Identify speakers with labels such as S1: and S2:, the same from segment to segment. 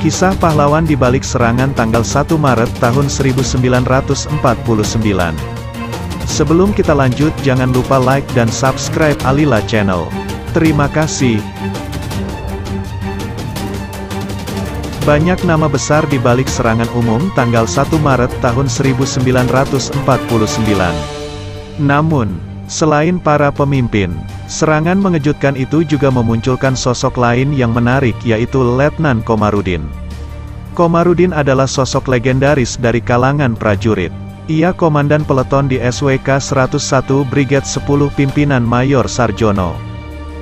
S1: Kisah pahlawan di balik serangan tanggal 1 Maret tahun 1949. Sebelum kita lanjut, jangan lupa like dan subscribe Alila Channel. Terima kasih. Banyak nama besar di balik serangan umum tanggal 1 Maret tahun 1949. Namun, selain para pemimpin, serangan mengejutkan itu juga memunculkan sosok lain yang menarik, yaitu Letnan Komarudin. Komarudin adalah sosok legendaris dari kalangan prajurit. Ia komandan peleton di SWK 101 Brigade 10 pimpinan Mayor Sarjono.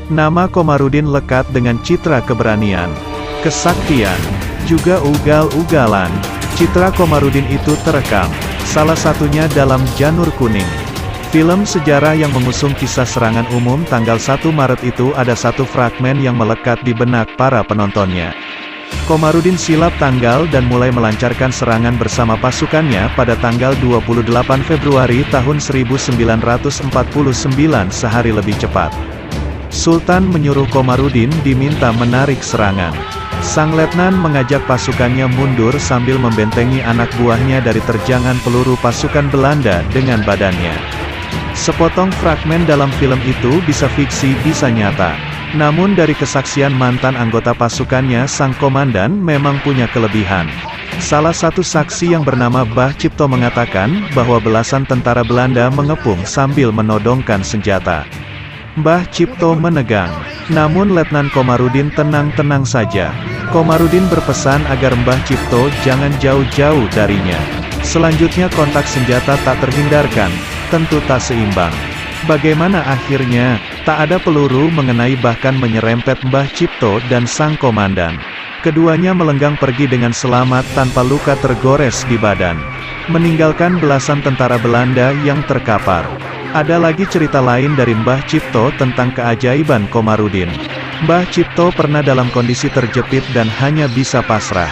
S1: Nama Komarudin lekat dengan citra keberanian, kesaktian, juga ugal-ugalan. Citra Komarudin itu terekam, salah satunya dalam Janur Kuning. Film sejarah yang mengusung kisah serangan umum tanggal 1 Maret itu ada satu fragmen yang melekat di benak para penontonnya. Komarudin silap tanggal dan mulai melancarkan serangan bersama pasukannya pada tanggal 28 Februari tahun 1949 sehari lebih cepat. Sultan menyuruh Komarudin diminta menarik serangan. Sang letnan mengajak pasukannya mundur sambil membentengi anak buahnya dari terjangan peluru pasukan Belanda dengan badannya. Sepotong fragmen dalam film itu bisa fiksi bisa nyata. Namun dari kesaksian mantan anggota pasukannya, sang komandan memang punya kelebihan. Salah satu saksi yang bernama Mbah Cipto mengatakan bahwa belasan tentara Belanda mengepung sambil menodongkan senjata. Mbah Cipto menegang, namun Letnan Komarudin tenang-tenang saja. Komarudin berpesan agar Mbah Cipto jangan jauh-jauh darinya. Selanjutnya kontak senjata tak terhindarkan, tentu tak seimbang. Bagaimana akhirnya? Tak ada peluru mengenai bahkan menyerempet Mbah Cipto dan sang komandan. Keduanya melenggang pergi dengan selamat tanpa luka tergores di badan, meninggalkan belasan tentara Belanda yang terkapar. Ada lagi cerita lain dari Mbah Cipto tentang keajaiban Komarudin. Mbah Cipto pernah dalam kondisi terjepit dan hanya bisa pasrah.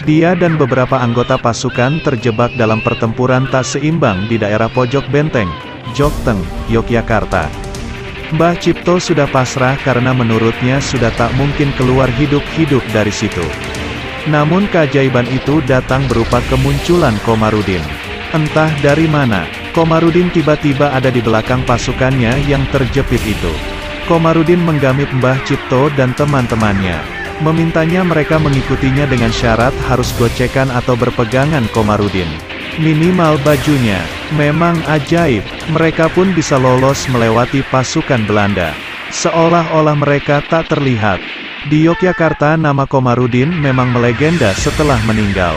S1: Dia dan beberapa anggota pasukan terjebak dalam pertempuran tak seimbang di daerah pojok benteng, Jokteng, Yogyakarta. Mbah Cipto sudah pasrah karena menurutnya sudah tak mungkin keluar hidup-hidup dari situ. Namun keajaiban itu datang berupa kemunculan Komarudin. Entah dari mana, Komarudin tiba-tiba ada di belakang pasukannya yang terjepit itu. Komarudin menggamit Mbah Cipto dan teman-temannya, memintanya mereka mengikutinya dengan syarat harus gocekan atau berpegangan Komarudin. Minimal bajunya. Memang ajaib, mereka pun bisa lolos melewati pasukan Belanda. Seolah-olah mereka tak terlihat. Di Yogyakarta nama Komarudin memang melegenda setelah meninggal.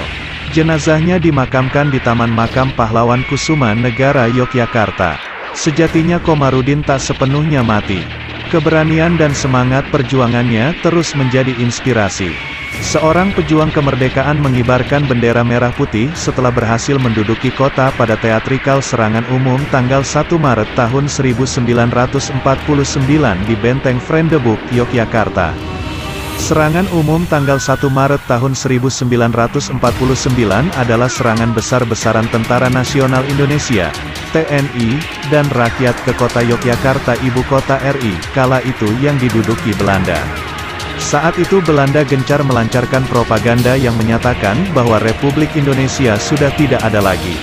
S1: Jenazahnya dimakamkan di Taman Makam Pahlawan Kusuma Negara Yogyakarta. Sejatinya Komarudin tak sepenuhnya mati. Keberanian dan semangat perjuangannya terus menjadi inspirasi. Seorang pejuang kemerdekaan mengibarkan bendera merah putih setelah berhasil menduduki kota pada teatrikal serangan umum tanggal 1 Maret tahun 1949 di Benteng Vriendeboek, Yogyakarta. Serangan umum tanggal 1 Maret tahun 1949 adalah serangan besar-besaran Tentara Nasional Indonesia, TNI, dan rakyat ke kota Yogyakarta, ibu kota RI, kala itu yang diduduki Belanda. Saat itu Belanda gencar melancarkan propaganda yang menyatakan bahwa Republik Indonesia sudah tidak ada lagi.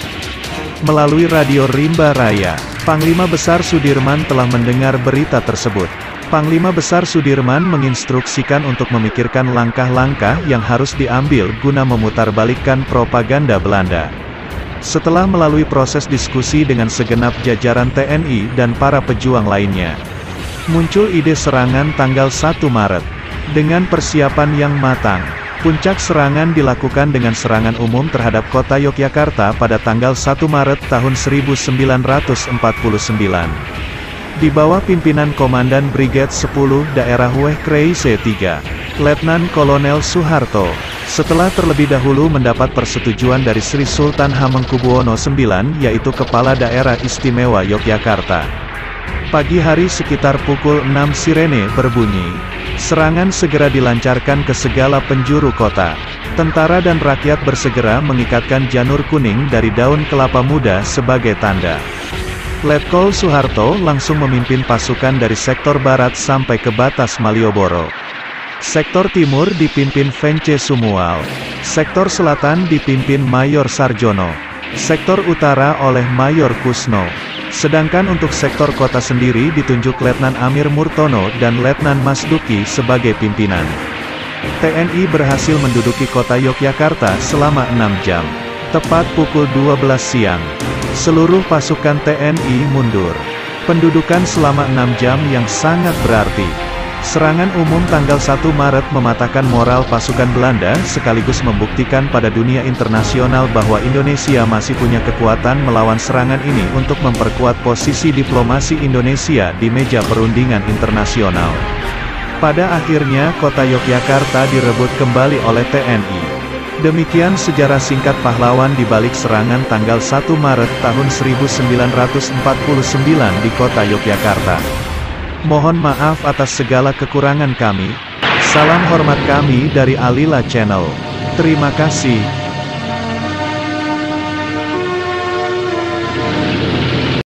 S1: Melalui radio Rimba Raya, Panglima Besar Sudirman telah mendengar berita tersebut. Panglima Besar Sudirman menginstruksikan untuk memikirkan langkah-langkah yang harus diambil guna memutarbalikkan propaganda Belanda. Setelah melalui proses diskusi dengan segenap jajaran TNI dan para pejuang lainnya, muncul ide serangan tanggal 1 Maret. Dengan persiapan yang matang, puncak serangan dilakukan dengan serangan umum terhadap kota Yogyakarta pada tanggal 1 Maret tahun 1949. Di bawah pimpinan Komandan Brigade 10 Daerah Weh Kreise 3, Letnan Kolonel Soeharto, setelah terlebih dahulu mendapat persetujuan dari Sri Sultan Hamengkubuwono IX, yaitu Kepala Daerah Istimewa Yogyakarta. Pagi hari sekitar pukul 6 sirene berbunyi. Serangan segera dilancarkan ke segala penjuru kota. Tentara dan rakyat bersegera mengikatkan janur kuning dari daun kelapa muda sebagai tanda. Letkol Soeharto langsung memimpin pasukan dari sektor barat sampai ke batas Malioboro. Sektor timur dipimpin Vence Sumual. Sektor selatan dipimpin Mayor Sarjono. Sektor utara oleh Mayor Kusno. Sedangkan untuk sektor kota sendiri ditunjuk Letnan Amir Murtono dan Letnan Masduki sebagai pimpinan. TNI berhasil menduduki kota Yogyakarta selama 6 jam. Tepat pukul 12 siang, seluruh pasukan TNI mundur. Pendudukan selama 6 jam yang sangat berarti. Serangan umum tanggal 1 Maret mematahkan moral pasukan Belanda sekaligus membuktikan pada dunia internasional bahwa Indonesia masih punya kekuatan melawan serangan ini untuk memperkuat posisi diplomasi Indonesia di meja perundingan internasional. Pada akhirnya kota Yogyakarta direbut kembali oleh TNI. Demikian sejarah singkat pahlawan di balik serangan tanggal 1 Maret tahun 1949 di kota Yogyakarta. Mohon maaf atas segala kekurangan kami. Salam hormat kami dari Alila Channel. Terima kasih.